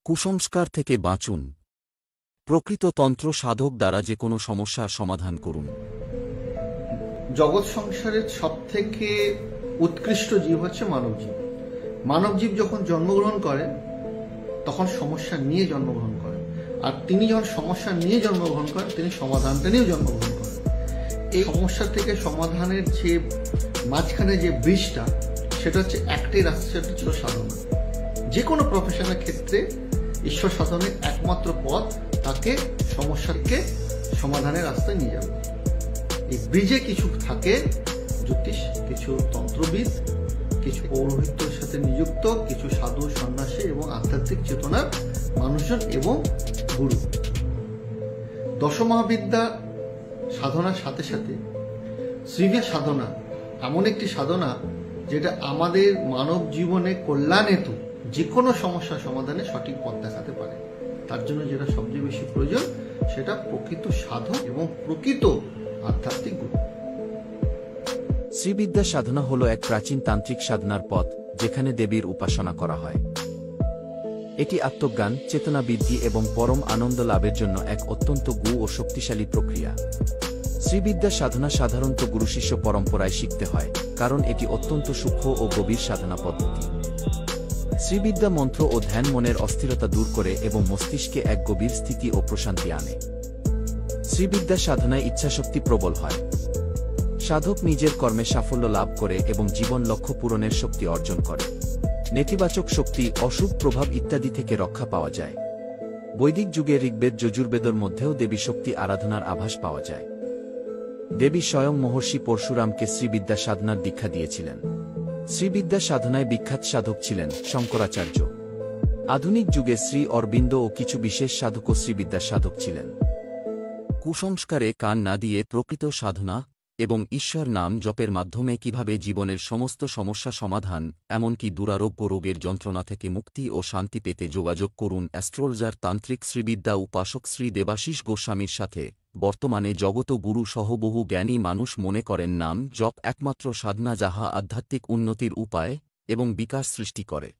কুসংস্কার থেকে বাঁচুন। প্রকৃত তন্ত্র সাধক দ্বারা যে কোনো সমস্যার সমাধান করুন। জগৎ সংসারের সবথেকে উৎকৃষ্ট জীব হচ্ছে মানবজীব। মানবজীব যখন জন্মগ্রহণ করেন তখন সমস্যা নিয়ে জন্মগ্রহণ করেন, আর তিনি যখন সমস্যা নিয়ে জন্মগ্রহণ করেন তিনি সমাধানটা নিয়েও জন্মগ্রহণ করেন। এই সমস্যা থেকে সমাধানের যে মাঝখানে যে ব্রিজটা, সেটা হচ্ছে একটাই রাস্তা, সেটা ছিল সাধনা। যে কোনো প্রফেশনের ক্ষেত্রে ঈশ্বর সাধনের একমাত্র পথ তাকে সমস্যাকে সমাধানের রাস্তায় নিয়ে যাবে। এই ব্রিজে কিছু থাকে জ্যোতিষ, কিছু তন্ত্রবিদ, কিছু পৌরোহিত্যের সাথে নিযুক্ত, কিছু সাধু সন্ন্যাসী এবং আধ্যাত্মিক চেতনার মানুষজন এবং গুরু। দশমহাবিদ্যা সাধনার সাথে সাথে শ্রীবিদ্যা সাধনা এমন একটি সাধনা যেটা আমাদের মানব জীবনে কল্যাণ হেতু যে কোনো সমস্যা সমাধানে সঠিক পথ দেখাতে পারে। তার জন্য যেটা সবচেয়ে বেশি প্রয়োজন সেটা প্রকৃত সাধক এবং প্রকৃত আধ্যাত্মিক গুরু। শ্রীবিদ্যা সাধনা হল এক প্রাচীন তান্ত্রিক সাধনার পথ, যেখানে দেবীর উপাসনা করা হয়। এটি আত্মজ্ঞান, চেতনা বৃদ্ধি এবং পরম আনন্দ লাভের জন্য এক অত্যন্ত গু ও শক্তিশালী প্রক্রিয়া। শ্রীবিদ্যা সাধনা সাধারণত গুরু শিষ্য পরম্পরায় শিখতে হয়, কারণ এটি অত্যন্ত সূক্ষ্ম ও গভীর সাধনা পদ্ধতি। শ্রীবিদ্যা মন্ত্র ও ধ্যান মনের অস্থিরতা দূর করে এবং মস্তিষ্কে এক গভীর স্থিতি ও প্রশান্তি আনে। শ্রীবিদ্যা সাধনায় ইচ্ছাশক্তি প্রবল হয়। সাধক নিজের কর্মে সাফল্য লাভ করে এবং জীবন লক্ষ্য পূরণের শক্তি অর্জন করে। নেতিবাচক শক্তি, অশুভ প্রভাব ইত্যাদি থেকে রক্ষা পাওয়া যায়। বৈদিক যুগে ঋগ্বেদ যজুর্বেদের মধ্যেও দেবী শক্তি আরাধনার আভাস পাওয়া যায়। দেবী স্বয়ং মহর্ষি পরশুরামকে শ্রীবিদ্যা সাধনার দীক্ষা দিয়েছিলেন। শ্রীবিদ্যা সাধনায় বিখ্যাত সাধক ছিলেন শঙ্করাচার্য। আধুনিক যুগে শ্রী অরবিন্দ ও কিছু বিশেষ সাধকও শ্রীবিদ্যা সাধক ছিলেন। কুসংস্কারে কান না দিয়ে প্রকৃত সাধনা এবং ঈশ্বর নাম জপের মাধ্যমে কিভাবে জীবনের সমস্ত সমস্যা সমাধান, এমনকি দুরারোগ্য রোগের যন্ত্রণা থেকে মুক্তি ও শান্তি পেতে যোগাযোগ করুন অ্যাস্ট্রোলজার তান্ত্রিক শ্রীবিদ্যা উপাসক শ্রী দেবাশিস গোস্বামীর সাথে। বর্তমানে জগত গুরু সহ বহু জ্ঞানী মানুষ মনে করেন নাম জপ একমাত্র সাধনা, যাহা আধ্যাত্মিক উন্নতির উপায় এবং বিকাশ সৃষ্টি করে।